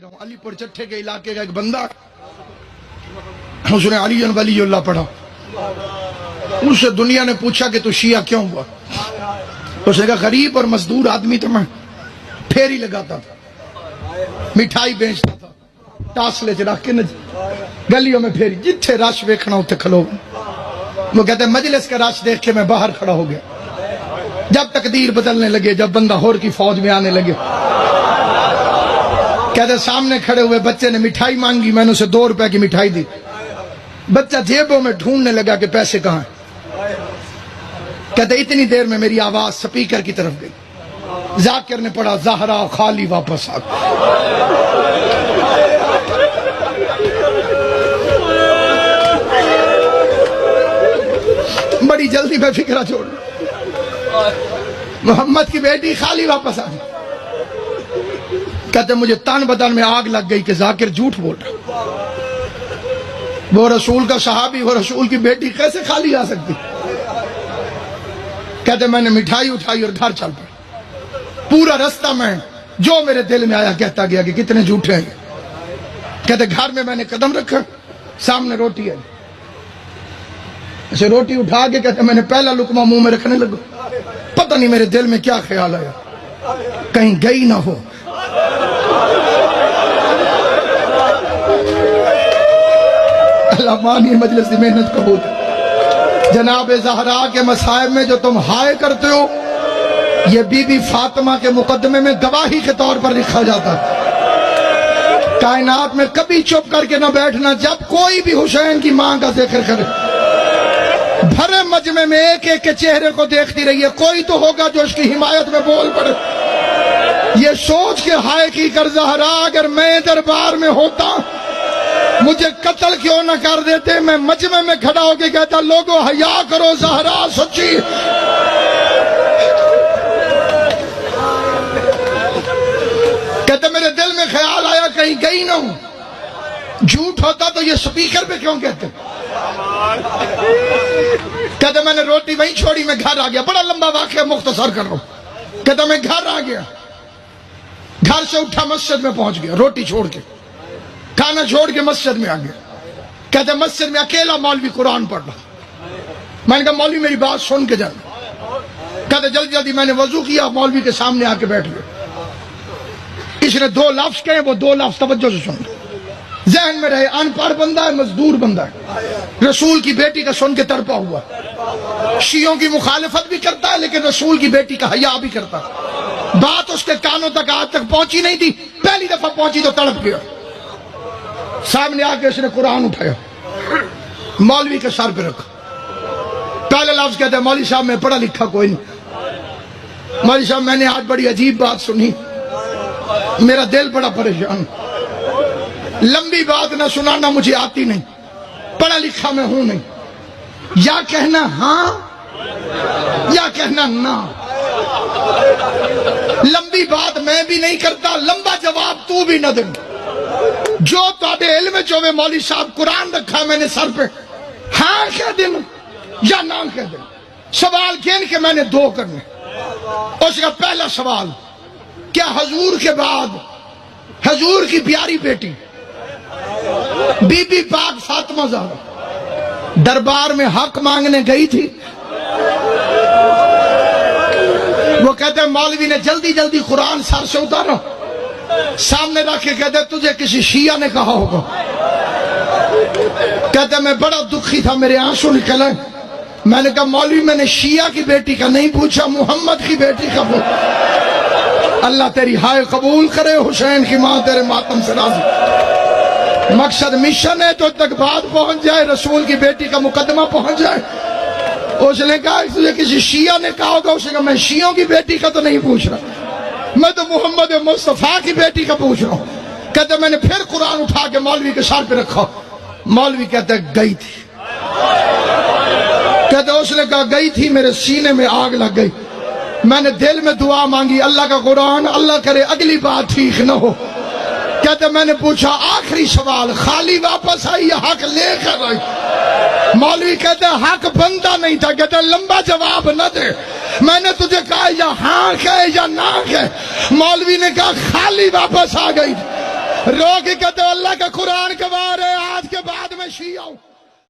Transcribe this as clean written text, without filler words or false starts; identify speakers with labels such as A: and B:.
A: رہا ہوں، علی پور چٹھے کے علاقے کا ایک بندہ، اس نے علی ولی اللہ پڑھا، اس سے دنیا نے پوچھا کہ تو شیعہ کیوں ہوا؟ اس نے کہا غریب اور مزدور آدمی تھا، میں پھیری لگاتا تھا، مٹھائی بیچتا تھا، ٹاسلے چ رکھ کے گلیوں میں پھیری، جتھے رش ویکھنا اتنے کھلو۔ وہ کہتے ہیں مجلس کا رش دیکھ کے میں باہر کھڑا ہو گیا، جب تقدیر بدلنے لگے، جب بندہ ہور کی فوج میں آنے لگے، کہتے سامنے کھڑے ہوئے بچے نے مٹھائی مانگی، میں نے اسے 2 روپے کی مٹھائی دی، بچہ جیبوں میں ڈھونڈنے لگا کہ پیسے کہاں ہیں۔ کہتے اتنی دیر میں میری آواز سپیکر کی طرف گئی، ذاکر نے پڑھا زہرا خالی واپس آ گئی۔ بڑی جلدی میں فکرہ چھوڑ، محمد کی بیٹی خالی واپس آ گئی۔ کہتے مجھے تن بدن میں آگ لگ گئی کہ ذاکر جھوٹ بول رہا، وہ رسول کا صحابی، وہ رسول کی بیٹی کیسے خالی آ سکتی؟ کہتے میں نے مٹھائی اٹھائی اور گھر چل پڑا، پورا رستہ میں جو میرے دل میں آیا کہتا گیا کہ کتنے جھوٹے ہیں۔ کہتے گھر میں نے قدم رکھا، سامنے روٹی ہے، اسے روٹی اٹھا کے کہتے میں نے پہلا لقمہ منہ میں رکھنے لگا، پتہ نہیں میرے دل میں کیا خیال آیا، کہیں گئی نہ ہو۔ اللہ مانی مجلس کی محنت قبول۔ جناب زہرا کے مصائب میں جو تم ہائے کرتے ہو، یہ بی بی فاطمہ کے مقدمے میں گواہی کے طور پر لکھا جاتا ہے۔ کائنات میں کبھی چپ کر کے نہ بیٹھنا، جب کوئی بھی حسین کی ماں کا ذکر کرے، بھرے مجمع میں ایک ایک کے چہرے کو دیکھتی رہیے، کوئی تو ہوگا جو اس کی حمایت میں بول پڑے۔ یہ سوچ کے ہائے کی کر زہرا اگر میں دربار میں ہوتا مجھے قتل کیوں نہ کر دیتے، میں مجمع میں کھڑا ہو کے کہتا لوگو حیا کرو، زہرا سچی۔ کہتے میرے دل میں خیال آیا کہیں گئی نہ ہوں، جھوٹ ہوتا تو یہ سپیکر پہ کیوں کہتے؟ کہتے میں نے روٹی وہیں چھوڑی، میں گھر آ گیا، بڑا لمبا واقعہ مختصر کر رہا ہوں۔ کہتے میں گھر آ گیا، گھر سے اٹھا مسجد میں پہنچ گیا، روٹی چھوڑ کے کھانا چھوڑ کے مسجد میں آ گیا۔ کہتے مسجد میں اکیلا مولوی قرآن پڑھ رہا، میں نے کہا مولوی میری بات سن کے جانا۔ کہتے جلدی جلدی میں نے وضو کیا، مولوی کے سامنے آ کے بیٹھ گیا، اس نے 2 لفظ کہے، وہ 2 لفظ توجہ سے سن لیں، ذہن میں رہے، ان پڑھ بندہ ہے، مزدور بندہ ہے، رسول کی بیٹی کا سن کے تڑپا ہوا، شیعوں کی مخالفت بھی کرتا ہے لیکن رسول کی بیٹی کا حیا بھی کرتا ہے۔ بات اس کے کانوں تک آج تک پہنچی نہیں تھی، پہلی دفعہ پہنچی تو تڑپ گیا۔ سامنے آ کے اس نے قرآن اٹھایا، مولوی کے سر پہ رکھا، پہلے لفظ کہتے ہیں مولوی صاحب میں پڑھا لکھا کوئی نہیں، مولوی صاحب میں نے آج بڑی عجیب بات سنی، میرا دل بڑا پریشان، لمبی بات نہ سنانا مجھے آتی نہیں، پڑھا لکھا میں ہوں نہیں، یا کہنا ہاں یا کہنا نہ، لمبی بات میں بھی نہیں کرتا، لمبا جواب تو بھی نہ دے، جو تھوڑے علم چوے مولوی صاحب قرآن رکھا میں نے سر پہ، ہاں کہہ دینا یا نہ کہہ دینا، سوال گن کے میں نے 2 کرنے۔ اس کا پہلا سوال، کیا حضور کے بعد حضور کی پیاری بیٹی بی بی پاک فاطمہ زہرا دربار میں حق مانگنے گئی تھی؟ وہ کہتے ہیں مولوی نے جلدی جلدی قرآن سر سے اتارا، سامنے رکھ کے کہتے تجھے کسی شیعہ نے کہا ہوگا۔ کہتے میں بڑا دکھی تھا، میرے آنسو نکلے، میں نے کہا مولوی میں نے شیعہ کی بیٹی کا نہیں پوچھا، محمد کی بیٹی کا پوچھا۔ اللہ تیری ہائے قبول کرے، حسین کی ماں تیرے ماتم سے راضی۔ مقصد مشن ہے تو تک بات پہنچ جائے، رسول کی بیٹی کا مقدمہ پہنچ جائے۔ اس نے کہا تجھے کسی شیعہ نے کہا ہوگا، اس نے کہا میں شیعوں کی بیٹی کا تو نہیں پوچھ رہا، میں تو محمد مصطفیٰ کی بیٹی کا پوچھ رہا ہوں۔ کہتے میں نے پھر قرآن اٹھا کے مولوی کے سر پہ رکھا، مولوی کہتے گئی تھی، کہتے اس نے کہا گئی تھی، میرے سینے میں آگ لگ گئی، میں نے دل میں دعا مانگی اللہ کا قرآن، اللہ کرے اگلی بات ٹھیک نہ ہو۔ کہتے میں نے پوچھا آخری سوال، خالی واپس آئی یا حق لے کر آئی؟ مولوی کہتے حق بندہ نہیں تھا، کہتے لمبا جواب نہ دے، میں نے تجھے کہا یا ہاں کہے یا نہ کہے، مولوی نے کہا خالی واپس آ گئی۔ روک کے تو اللہ کا قرآن گوار ہے، آج کے بعد میں شیعہ ہوں۔